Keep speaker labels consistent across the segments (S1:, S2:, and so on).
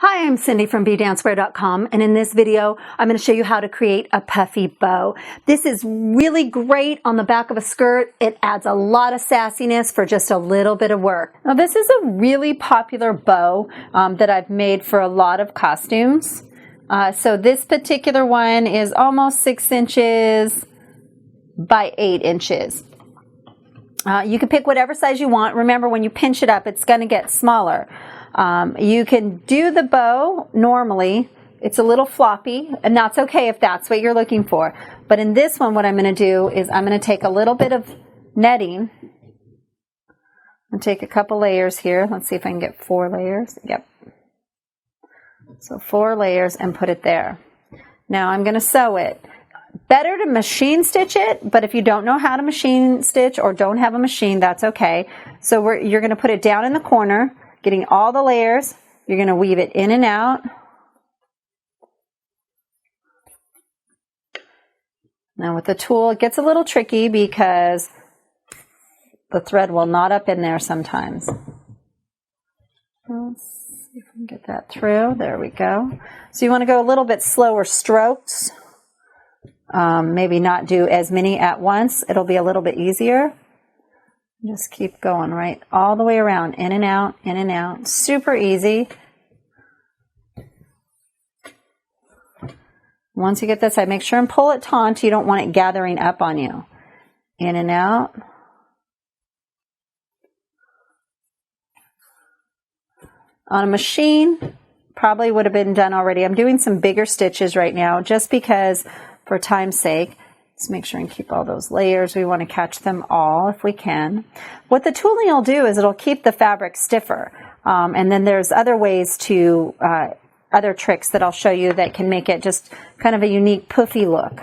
S1: Hi, I'm Cindy from bdanceware.com, and in this video I'm going to show you how to create a puffy bow. This is really great on the back of a skirt. It adds a lot of sassiness for just a little bit of work. Now this is a really popular bow that I've made for a lot of costumes. So this particular one is almost 6 inches by 8 inches. You can pick whatever size you want. Remember, when you pinch it up, it's going to get smaller. You can do the bow normally. It's a little floppy, and that's okay if that's what you're looking for. But in this one, what I'm going to do is I'm going to take a little bit of netting and take a couple layers here. Let's see if I can get 4 layers. Yep. So 4 layers and put it there. Now I'm going to sew it. Better to machine stitch it, but if you don't know how to machine stitch or don't have a machine, that's okay. So you're going to put it down in the corner, getting all the layers. You're going to weave it in and out. Now with the tool, it gets a little tricky because the thread will knot up in there sometimes. Let's see if we can get that through. There we go. So you want to go a little bit slower strokes. Maybe not do as many at once. It'll be a little bit easier. Just keep going right all the way around, in and out, in and out. Super easy. Once you get this side, make sure and pull it taut. You don't want it gathering up on you. In and out. On a machine, probably would have been done already. I'm doing some bigger stitches right now just because, for time's sake. Let's make sure and keep all those layers. We want to catch them all if we can. What the tooling will do is it'll keep the fabric stiffer. And then there's other ways to, other tricks that I'll show you that can make it just kind of a unique puffy look.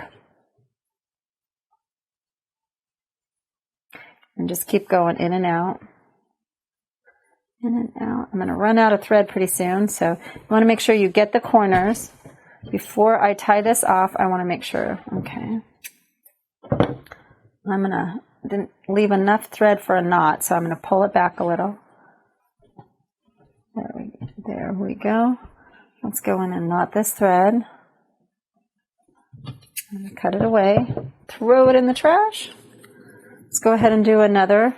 S1: And just keep going in and out. In and out. I'm going to run out of thread pretty soon, so you want to make sure you get the corners. Before I tie this off, I want to make sure. Okay. Didn't leave enough thread for a knot, so I'm going to pull it back a little. There we go. Let's go in and knot this thread. I'm going to cut it away. Throw it in the trash. Let's go ahead and do another.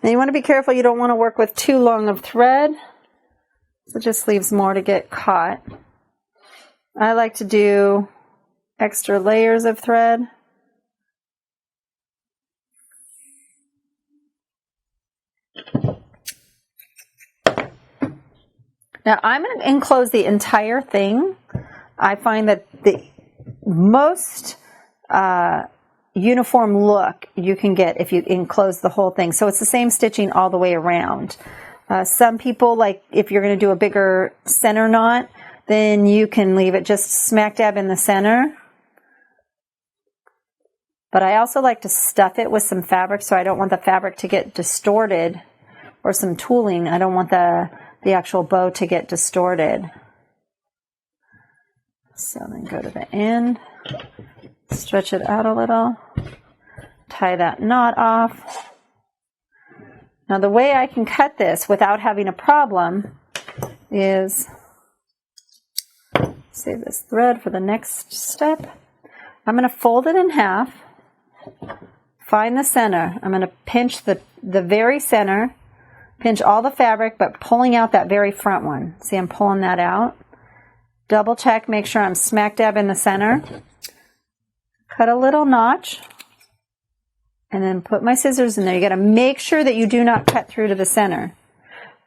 S1: Now you want to be careful. You don't want to work with too long of thread. So it just leaves more to get caught. I like to do extra layers of thread. Now I'm going to enclose the entire thing. I find that the most uniform look you can get if you enclose the whole thing. So it's the same stitching all the way around. Some people, like if you're going to do a bigger center knot, then you can leave it just smack dab in the center. But I also like to stuff it with some fabric, so I don't want the fabric to get distorted, or some tooling. I don't want the actual bow to get distorted. So then go to the end, stretch it out a little, tie that knot off. Now the way I can cut this without having a problem is, save this thread for the next step. I'm going to fold it in half, find the center. I'm going to pinch the very center, pinch all the fabric, but pulling out that very front one. See, I'm pulling that out. Double check, make sure I'm smack dab in the center. Cut a little notch. And then put my scissors in there. You got to make sure that you do not cut through to the center,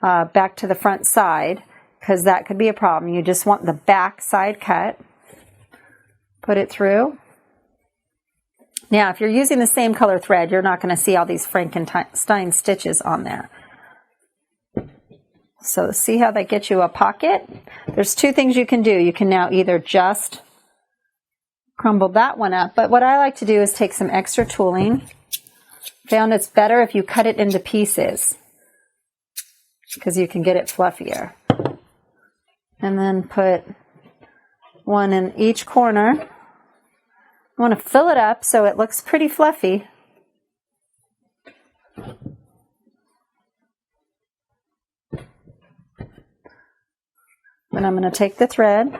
S1: back to the front side, because that could be a problem. You just want the back side cut. Put it through. Now, if you're using the same color thread, you're not going to see all these Frankenstein stitches on there. So see how that gets you a pocket? There's 2 things you can do. You can now either just crumble that one up, but what I like to do is take some extra tooling. Found it's better if you cut it into pieces because you can get it fluffier. And then put one in each corner. I want to fill it up so it looks pretty fluffy. And I'm going to take the thread,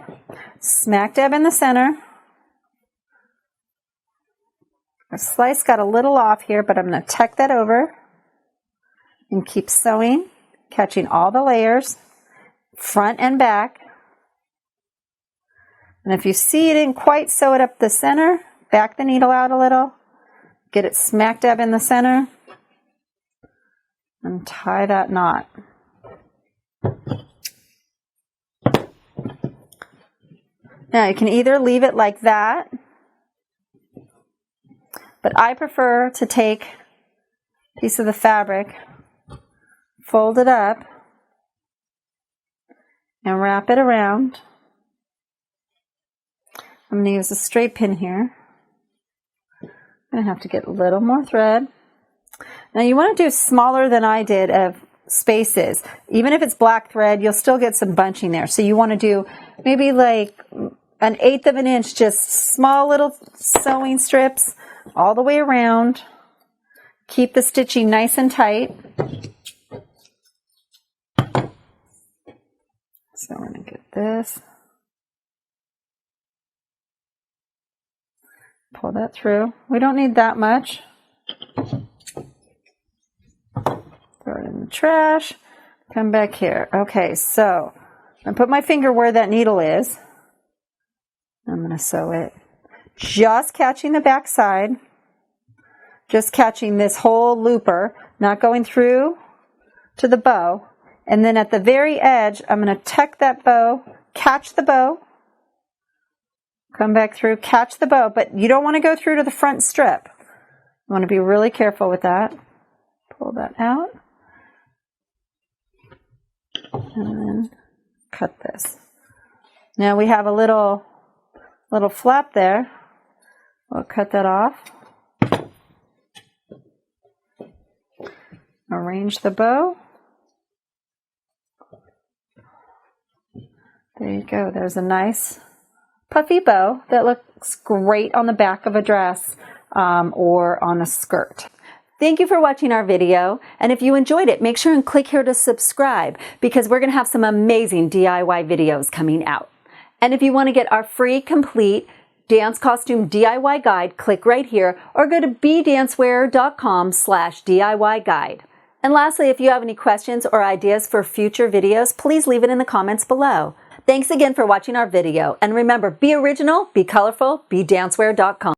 S1: smack dab in the center. My slice got a little off here, but I'm going to tuck that over and keep sewing, catching all the layers, front and back. And if you see you didn't quite sew it up the center, back the needle out a little, get it smack dab in the center, and tie that knot. Now you can either leave it like that, but I prefer to take a piece of the fabric, fold it up, and wrap it around. I'm going to use a straight pin here. I'm going to have to get a little more thread. Now you want to do smaller than I did of spaces. Even if it's black thread, you'll still get some bunching there. So you want to do maybe like 1/8 of an inch, just small little sewing strips all the way around. Keep the stitching nice and tight. So we're going to get this. Pull that through. We don't need that much. Throw it in the trash. Come back here. Okay, so I'm going to put my finger where that needle is. I'm going to sew it. Just catching the back side. Just catching this whole looper, not going through to the bow. And then at the very edge, I'm going to tuck that bow, catch the bow, come back through, catch the bow, but you don't want to go through to the front strip. You want to be really careful with that. Pull that out. And then cut this. Now we have a little flap there. We'll cut that off. Arrange the bow. There you go. There's a nice puffy bow that looks great on the back of a dress or on a skirt. Thank you for watching our video, and if you enjoyed it, make sure and click here to subscribe because we're going to have some amazing DIY videos coming out. And if you want to get our free complete dance costume DIY guide, click right here or go to bdancewear.com/DIY guide. And lastly, if you have any questions or ideas for future videos, please leave it in the comments below. Thanks again for watching our video, and remember, be original, be colorful, be dancewear.com.